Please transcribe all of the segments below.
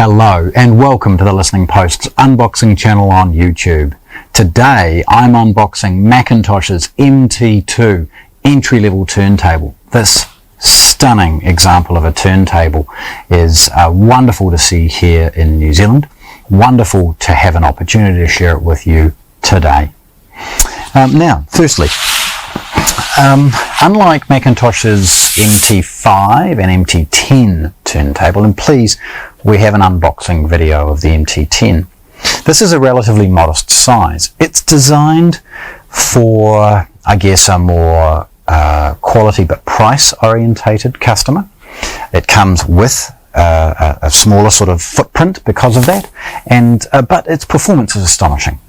Hello and welcome to the Listening Post's unboxing channel on YouTube. Today I'm unboxing McIntosh's MT2 entry-level turntable. This stunning example of a turntable is wonderful to see here in New Zealand. Wonderful to have an opportunity to share it with you today. Now, firstly, unlike McIntosh's MT5 and MT10 turntable, and please, we have an unboxing video of the MT10. This is a relatively modest size. It's designed for, I guess, a more quality but price orientated customer. It comes with a smaller sort of footprint because of that, and but its performance is astonishing.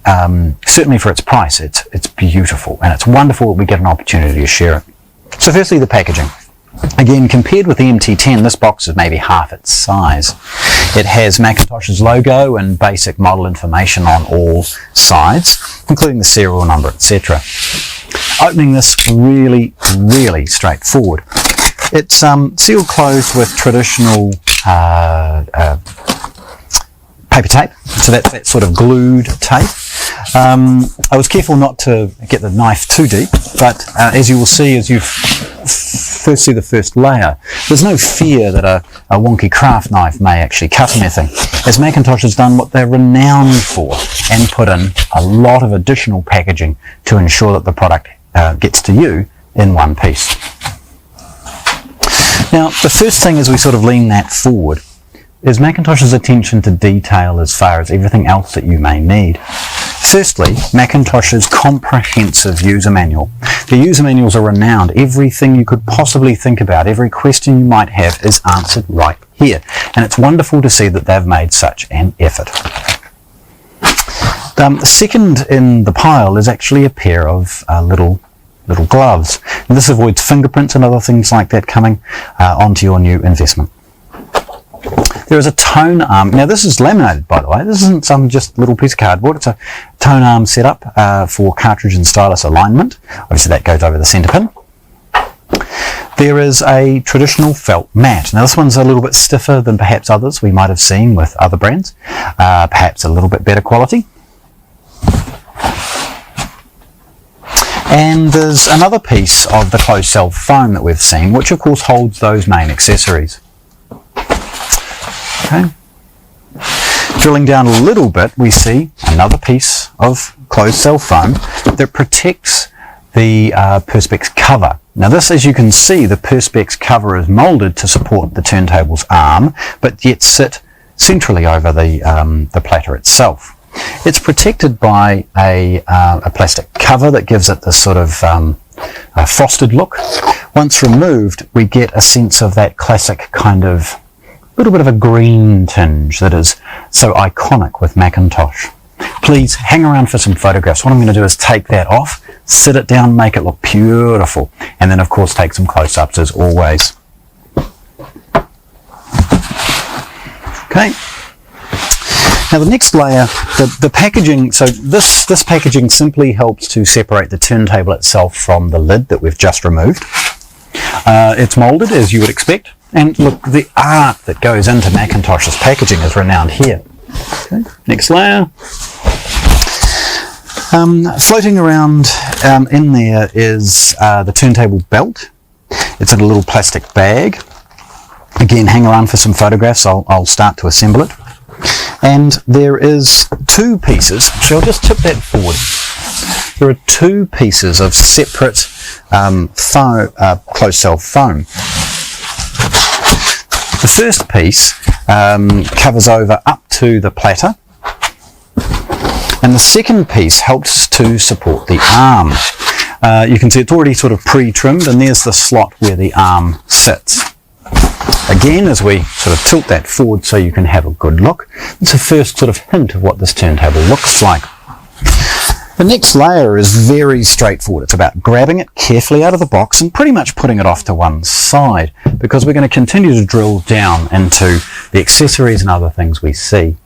Certainly for its price, it's beautiful, and it's wonderful that we get an opportunity to share it. So firstly, the packaging. Again, compared with the MT10, this box is maybe half its size. It has McIntosh's logo and basic model information on all sides, including the serial number, etc. Opening this really straightforward. It's sealed closed with traditional paper tape, so that's that sort of glued tape. I was careful not to get the knife too deep, but as you will see as you first see the first layer, there's no fear that a wonky craft knife may actually cut anything, as McIntosh has done what they're renowned for and put in a lot of additional packaging to ensure that the product gets to you in one piece. Now, the first thing as we sort of lean that forward is McIntosh's attention to detail as far as everything else that you may need. Firstly, McIntosh's comprehensive user manual. The user manuals are renowned. Everything you could possibly think about, every question you might have is answered right here. And it's wonderful to see that they've made such an effort. Second in the pile is actually a pair of little gloves. And this avoids fingerprints and other things like that coming onto your new investment. There is a Tonearm. Now this is laminated, by the way. This isn't some just little piece of cardboard. It's a Tonearm setup for cartridge and stylus alignment. Obviously that goes over the centre pin. There is a traditional felt mat. Now this one's a little bit stiffer than perhaps others we might have seen with other brands. Perhaps a little bit better quality. And there's another piece of the closed cell foam that we've seen, which of course holds those main accessories. Okay. Drilling down a little bit, we see another piece of closed cell foam that protects the Perspex cover. Now this, as you can see, the Perspex cover is moulded to support the turntable's arm, but yet sit centrally over the platter itself. It's protected by a plastic cover that gives it this sort of frosted look. Once removed, we get a sense of that classic kind of little bit of a green tinge that is so iconic with McIntosh. Please hang around for some photographs. What I'm going to do is take that off, sit it down, make it look beautiful, and then of course take some close-ups as always. Okay. Now the next layer, the packaging, so this packaging simply helps to separate the turntable itself from the lid that we've just removed. It's moulded as you would expect, and look, the art that goes into McIntosh's packaging is renowned here. Okay. Next layer. Floating around in there is the Turntable Belt. It's in a little plastic bag. Again, hang around for some photographs. I'll start to assemble it. And there is two pieces, so I'll just tip that forward. There are two pieces of separate closed cell foam. The first piece covers over up to the platter, and the second piece helps to support the arm. You can see it's already sort of pre-trimmed, and there's the slot where the arm sits. Again, as we sort of tilt that forward so you can have a good look, it's a first sort of hint of what this turntable looks like. The next layer is very straightforward. It's about grabbing it carefully out of the box and pretty much putting it off to one side, because we're going to continue to drill down into the accessories and other things we see.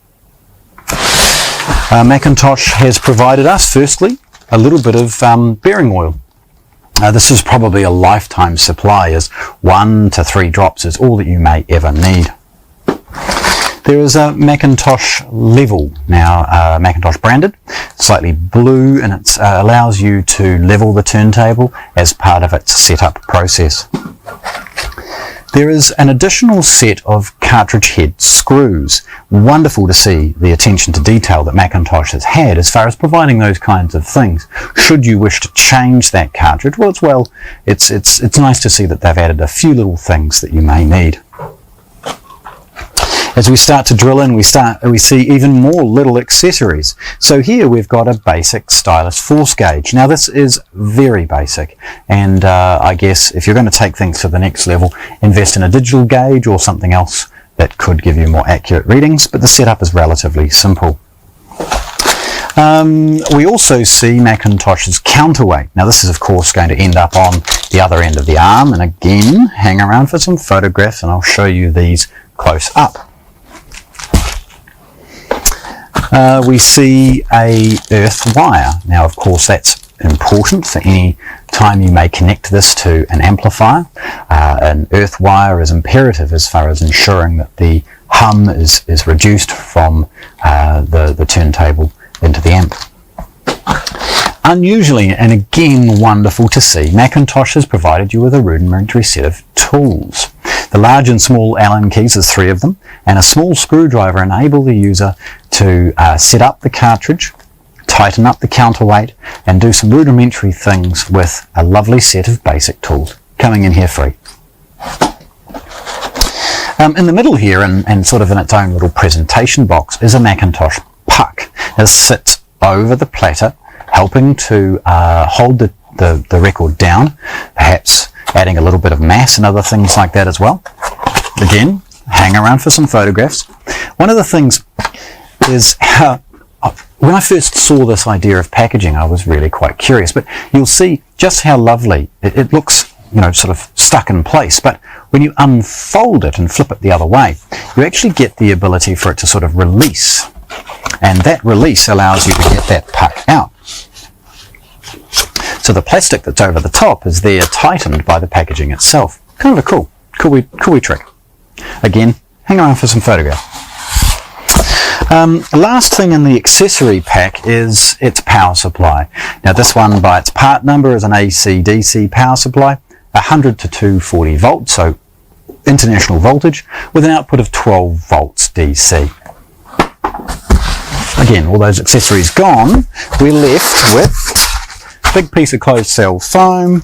McIntosh has provided us, firstly, a little bit of bearing oil. This is probably a lifetime supply, as 1 to 3 drops is all that you may ever need. There is a McIntosh level now, McIntosh branded, slightly blue, and it allows you to level the turntable as part of its setup process. There is an additional set of cartridge head screws. Wonderful to see the attention to detail that McIntosh has had as far as providing those kinds of things. Should you wish to change that cartridge, well, it's nice to see that they've added a few little things that you may need. As we start to drill in, we see even more little accessories. So here we've got a basic stylus force gauge. Now this is very basic, and I guess if you're going to take things to the next level, invest in a digital gauge or something else that could give you more accurate readings, but the setup is relatively simple. We also see McIntosh's counterweight. Now this is of course going to end up on the other end of the arm, and again, hang around for some photographs and I'll show you these close up. We see a earth wire. Now of course that's important for any time you may connect this to an amplifier. An earth wire is imperative as far as ensuring that the hum is reduced from the turntable into the amp. Unusually, and again wonderful to see, McIntosh has provided you with a rudimentary set of tools. The large and small Allen keys, there's 3 of them, and a small screwdriver enable the user to set up the cartridge, tighten up the counterweight, and do some rudimentary things with a lovely set of basic tools coming in here free. In the middle here, and sort of in its own little presentation box, is a McIntosh puck. This sits over the platter, helping to hold the record down, perhaps adding a little bit of mass and other things like that as well. Again, hang around for some photographs. One of the things is how, when I first saw this idea of packaging, I was really quite curious, but you'll see just how lovely it looks, you know, sort of stuck in place, but when you unfold it and flip it the other way, you actually get the ability for it to sort of release, and that release allows you to get that puck out. So the plastic that's over the top is there tightened by the packaging itself. Kind of a cool wee trick. Again, hang around for some photographs. Last thing in the accessory pack is its power supply. Now this one by its part number is an AC/DC power supply, 100 to 240 volts, so international voltage, with an output of 12 volts DC. Again, all those accessories gone, we're left with a big piece of closed cell foam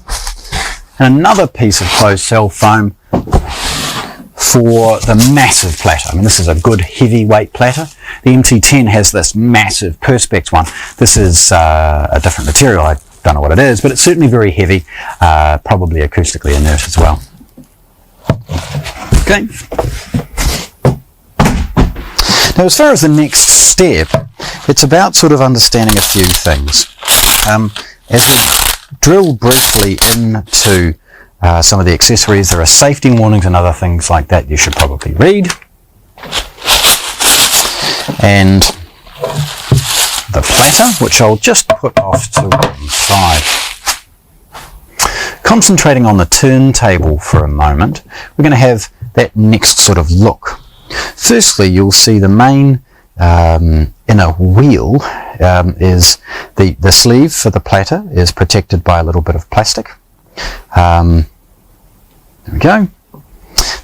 and another piece of closed cell foam for the massive platter. I mean, this is a good heavyweight platter. The MT10 has this massive Perspex one. This is a different material. I don't know what it is, but it's certainly very heavy, probably acoustically inert as well. Okay. Now, as far as the next step, it's about sort of understanding a few things. As we drill briefly into some of the accessories, there are safety warnings and other things like that you should probably read. And the platter, which I'll just put off to one side. Concentrating on the turntable for a moment, we're going to have that next sort of look. Firstly, you'll see the main inner wheel is the sleeve for the platter is protected by a little bit of plastic. There we go.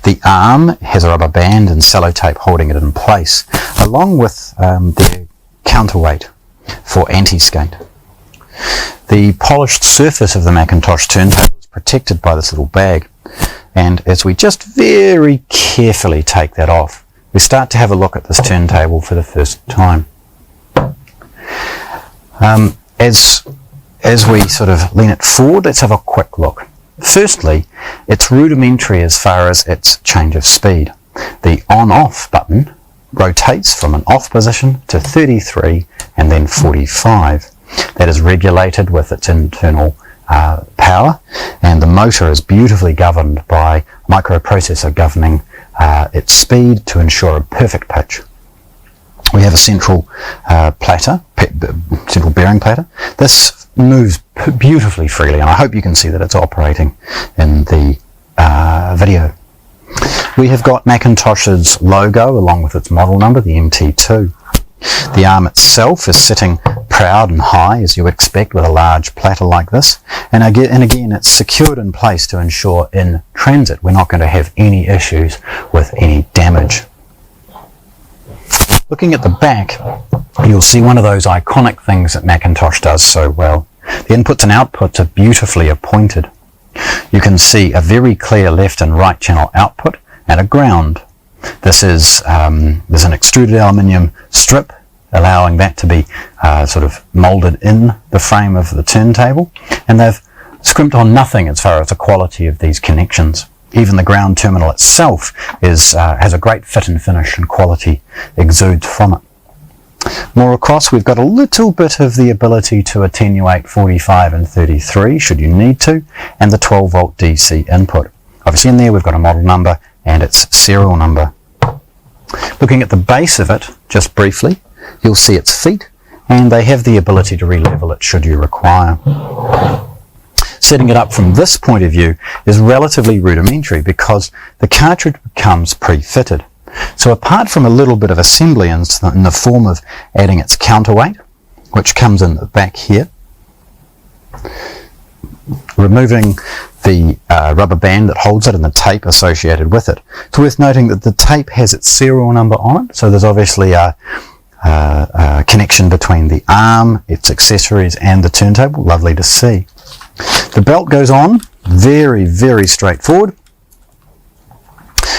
The arm has a rubber band and sellotape holding it in place, along with the counterweight for anti-skate. The polished surface of the McIntosh turntable is protected by this little bag, and as we just very carefully take that off, we start to have a look at this turntable for the first time. As we sort of lean it forward, let's have a quick look. Firstly, it's rudimentary as far as its change of speed. The on-off button rotates from an off position to 33 and then 45. That is regulated with its internal power, and the motor is beautifully governed by a microprocessor governing its speed to ensure a perfect pitch. We have a central central bearing platter. This moves beautifully freely, and I hope you can see that it's operating in the video. We have got McIntosh's logo along with its model number, the MT2. The arm itself is sitting proud and high, as you would expect with a large platter like this, and again it's secured in place to ensure in transit we're not going to have any issues with any damage. Looking at the back, you'll see one of those iconic things that McIntosh does so well. The inputs and outputs are beautifully appointed. You can see a very clear left and right channel output and a ground. This is there's an extruded aluminium strip allowing that to be sort of moulded in the frame of the turntable, and they've scrimped on nothing as far as the quality of these connections. Even the ground terminal itself has a great fit and finish, and quality exudes from it. More across, we've got a little bit of the ability to attenuate 45 and 33 should you need to, and the 12 volt DC input. Obviously in there we've got a model number and its serial number. Looking at the base of it, just briefly, you'll see its feet, and they have the ability to re-level it should you require. Setting it up from this point of view is relatively rudimentary because the cartridge comes pre-fitted. So apart from a little bit of assembly in the form of adding its counterweight, which comes in the back here, removing the rubber band that holds it and the tape associated with it. It's worth noting that the tape has its serial number on it, so there's obviously a connection between the arm, its accessories and the turntable. Lovely to see. The belt goes on, very, very straightforward.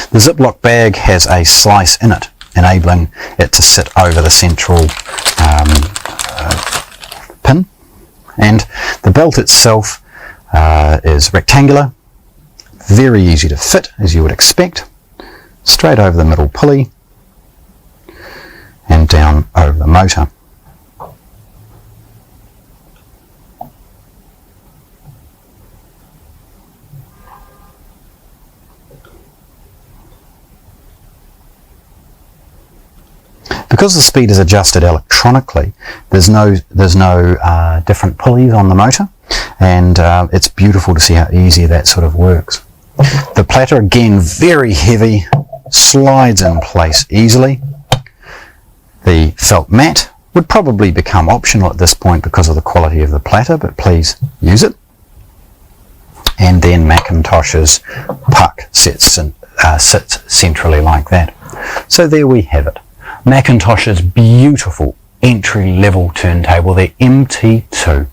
The Ziploc bag has a slice in it, enabling it to sit over the central pin, and the belt itself is rectangular, very easy to fit as you would expect, straight over the middle pulley and down over the motor. Because the speed is adjusted electronically, there's no different pulleys on the motor, and it's beautiful to see how easy that sort of works. The platter, again, very heavy, slides in place easily. The felt mat would probably become optional at this point because of the quality of the platter, but please use it. And then McIntosh's puck sits centrally like that. So there we have it. McIntosh's beautiful entry-level turntable, the MT2,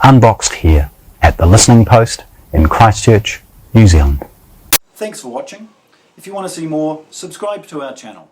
unboxed here at the Listening Post in Christchurch, New Zealand. Thanks for watching. If you want to see more, subscribe to our channel.